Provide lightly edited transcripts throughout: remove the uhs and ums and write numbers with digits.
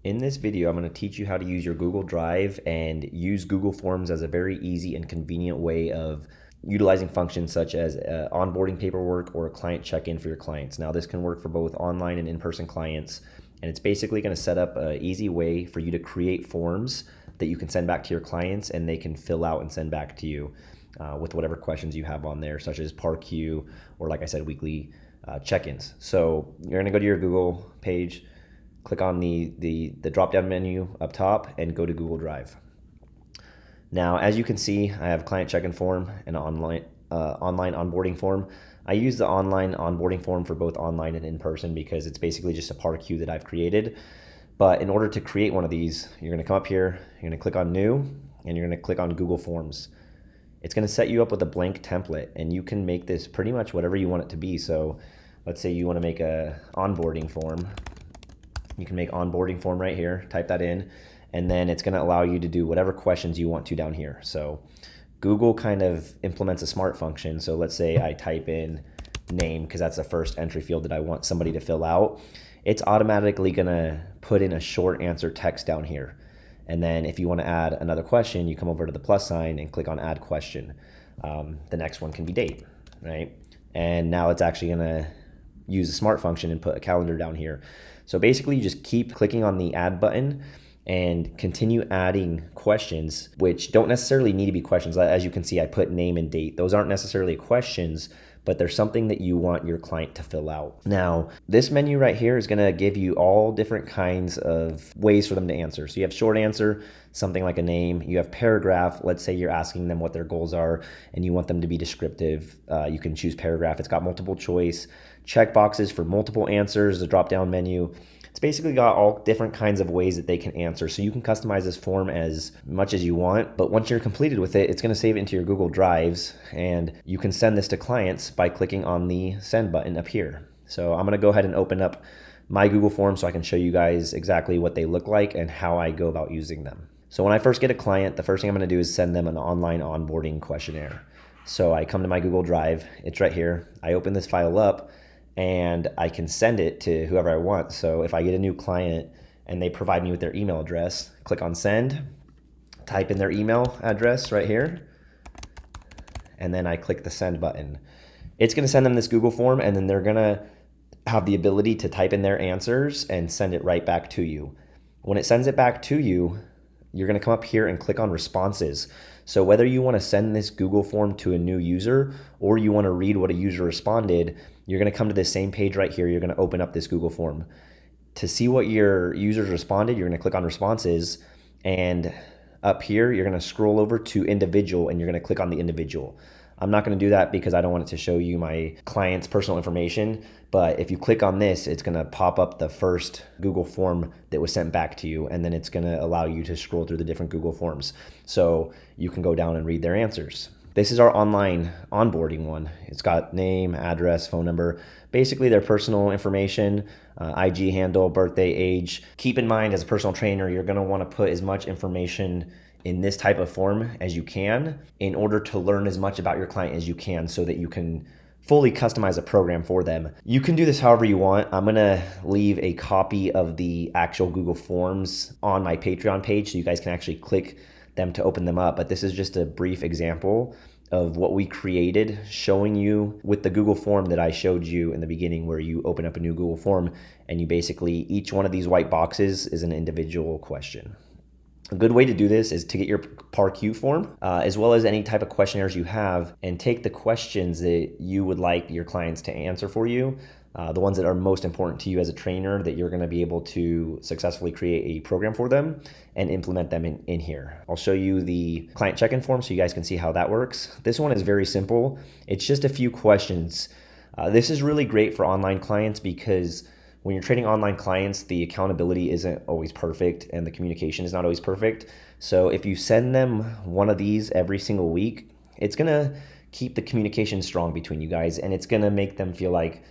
In this video, I'm going to teach you how to use your Google Drive and use Google Forms as a very easy and convenient way of utilizing functions such as onboarding paperwork or a client check-in for your clients. Now, this can work for both online and in-person clients, and it's basically going to set up an easy way for you to create forms that you can send back to your clients and they can fill out and send back to you with whatever questions you have on there, such as PAR-Q or, like I said, weekly check-ins. So you're going to go to your Google page, click on the drop-down menu up top and go to Google Drive. Now, as you can see, I have client check-in form and online onboarding form. I use the online onboarding form for both online and in-person because it's basically just a PAR-Q that I've created. But in order to create one of these, you're going to come up here, you're going to click on New, and you're going to click on Google Forms. It's going to set you up with a blank template, and you can make this pretty much whatever you want it to be. So let's say you want to make a onboarding form. You can make onboarding form right here, type that in, and then it's going to allow you to do whatever questions you want to down here. So Google kind of implements a smart function. So let's say I type in name because that's the first entry field that I want somebody to fill out. It's automatically going to put in a short answer text down here. And then if you want to add another question, you come over to the plus sign and click on add question. The next one can be date, right? And now it's actually going to use the smart function and put a calendar down here. So basically you just keep clicking on the add button and continue adding questions, which don't necessarily need to be questions. As you can see, I put name and date. Those aren't necessarily questions, but there's something that you want your client to fill out. Now, this menu right here is gonna give you all different kinds of ways for them to answer. So you have short answer, something like a name. You have paragraph. Let's say you're asking them what their goals are and you want them to be descriptive. You can choose paragraph. It's got multiple choice. Check boxes for multiple answers, the drop-down menu. It's basically got all different kinds of ways that they can answer. So you can customize this form as much as you want, but once you're completed with it, it's gonna save it into your Google Drives, and you can send this to clients by clicking on the send button up here. So I'm gonna go ahead and open up my Google Form so I can show you guys exactly what they look like and how I go about using them. So when I first get a client, the first thing I'm gonna do is send them an online onboarding questionnaire. So I come to my Google Drive, it's right here. I open this file up, and I can send it to whoever I want. So if I get a new client and they provide me with their email address, click on send, type in their email address right here, and then I click the send button. It's gonna send them this Google form, and then they're gonna have the ability to type in their answers and send it right back to you. When it sends it back to you, you're gonna come up here and click on responses. So whether you wanna send this Google form to a new user or you wanna read what a user responded, you're gonna come to this same page right here. You're gonna open up this Google form. To see what your users responded, you're gonna click on responses, and up here, you're gonna scroll over to individual and you're gonna click on the individual. I'm not gonna do that because I don't want it to show you my client's personal information, but if you click on this, it's gonna pop up the first Google form that was sent back to you, and then it's gonna allow you to scroll through the different Google forms. So you can go down and read their answers. This is our online onboarding one. It's got name, address, phone number, basically their personal information, IG handle, birthday, age. Keep in mind, as a personal trainer, you're gonna wanna put as much information in this type of form as you can in order to learn as much about your client as you can so that you can fully customize a program for them. You can do this however you want. I'm gonna leave a copy of the actual Google Forms on my Patreon page so you guys can actually click them to open them up, but this is just a brief example of what we created, showing you with the Google form that I showed you in the beginning, where you open up a new Google form and you basically, each one of these white boxes is an individual question. A good way to do this is to get your PAR-Q form, as well as any type of questionnaires you have, and take the questions that you would like your clients to answer for you, the ones that are most important to you as a trainer that you're gonna be able to successfully create a program for them and implement them in here. I'll show you the client check-in form so you guys can see how that works. This one is very simple. It's just a few questions. This is really great for online clients because when you're training online clients, the accountability isn't always perfect and the communication is not always perfect. So if you send them one of these every single week, it's gonna keep the communication strong between you guys, and it's gonna make them feel like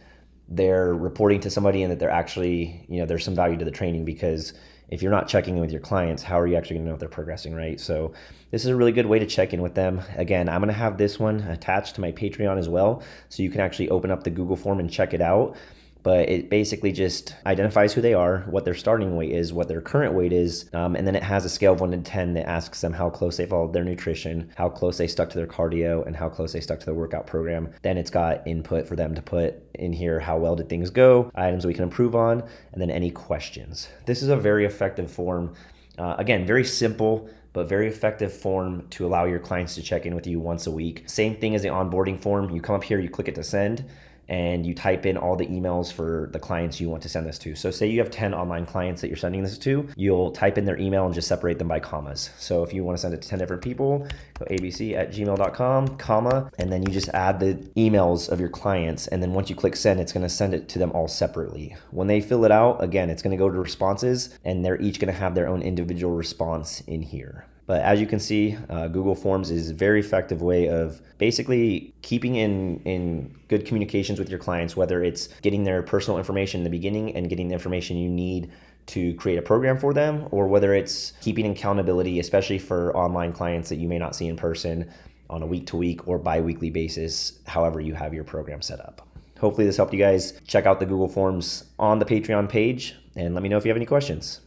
they're reporting to somebody and that they're actually, there's some value to the training, because if you're not checking in with your clients, how are you actually gonna know if they're progressing, right? So this is a really good way to check in with them. Again, I'm gonna have this one attached to my Patreon as well, so you can actually open up the Google form and check it out. but it basically just identifies who they are, what their starting weight is, what their current weight is, and then it has a scale of 1 to 10 that asks them how close they followed their nutrition, how close they stuck to their cardio, and how close they stuck to their workout program. Then it's got input for them to put in here how well did things go, items we can improve on, and then any questions. This is a very effective form. Again, very simple, but very effective form to allow your clients to check in with you once a week. Same thing as the onboarding form. You come up here, you click it to send, and you type in all the emails for the clients you want to send this to. So say you have 10 online clients that you're sending this to, you'll type in their email and just separate them by commas. So if you want to send it to 10 different people, go abc@gmail.com, comma, and then you just add the emails of your clients. And then once you click send, it's going to send it to them all separately. When they fill it out, again, it's going to go to responses, and they're each going to have their own individual response in here. But as you can see, Google Forms is a very effective way of basically keeping in good communications with your clients, whether it's getting their personal information in the beginning and getting the information you need to create a program for them, or whether it's keeping accountability, especially for online clients that you may not see in person on a week-to-week or bi-weekly basis, however you have your program set up. Hopefully this helped you guys. Check out the Google Forms on the Patreon page and let me know if you have any questions.